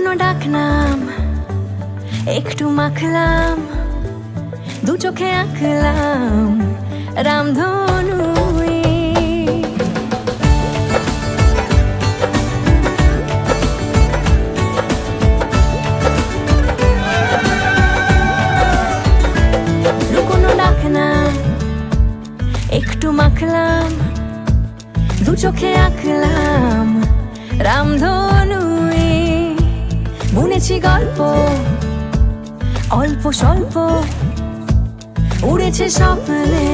লুকোনো ডাকনাম একটু মাখলাম, দু চোখে আঁকলাম রামধনু। লুকোনো ডাকনাম একটু মাখলাম, দু চোখে আঁকলাম রামধনু। বুনেছি গল্প অল্প স্বল্প, উড়েছে স্বপ্নে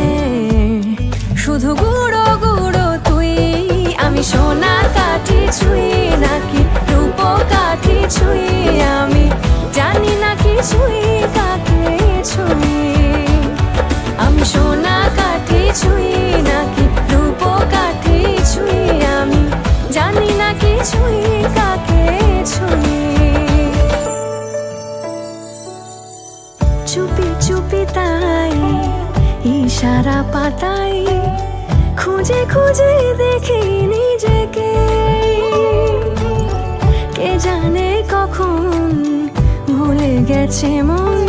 শুধু গুঁড়ো গুঁড়ো তুই। আমি সোনা কাঠি ছুঁই নাকি রূপ কাঠি ছুঁই, আমি জানি না কিছুই কাকে ছুঁই। আমি সোনা কাঠি ছুঁই নাকি রূপ কাঠি ছুঁই, আমি জানি না কিছুই কাকে ছুঁই। চুপি চুপি তাই ইশারা পাতাই, খুঁজে খুঁজে দেখি নিজেকে। কে জানে কখন ভুলে গেছে মন,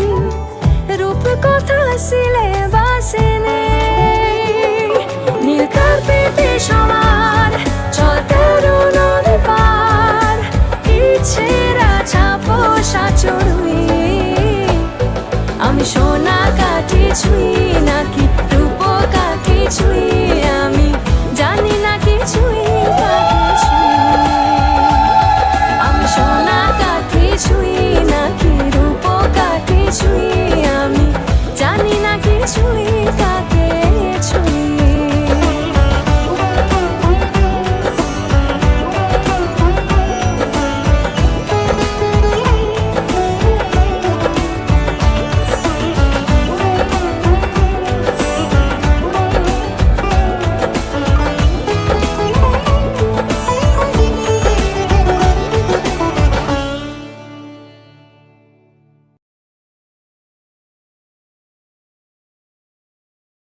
রূপ কথা সিলেবাসে নেই। নীল কার্পেটে সবার চল 13 নদী পার, ইচ্ছেরা ছাপো সাচড়ুই। আমি সোনা কাঠি ছুঁই নাকি রূপ কাঠি ছুঁই, আমি জানি না কিছুই কাকে ছুঁই। আমি সোনা কাঠি ছুঁই নাকি রূপ কাঠি ছুঁই, আমি জানি না কিছুই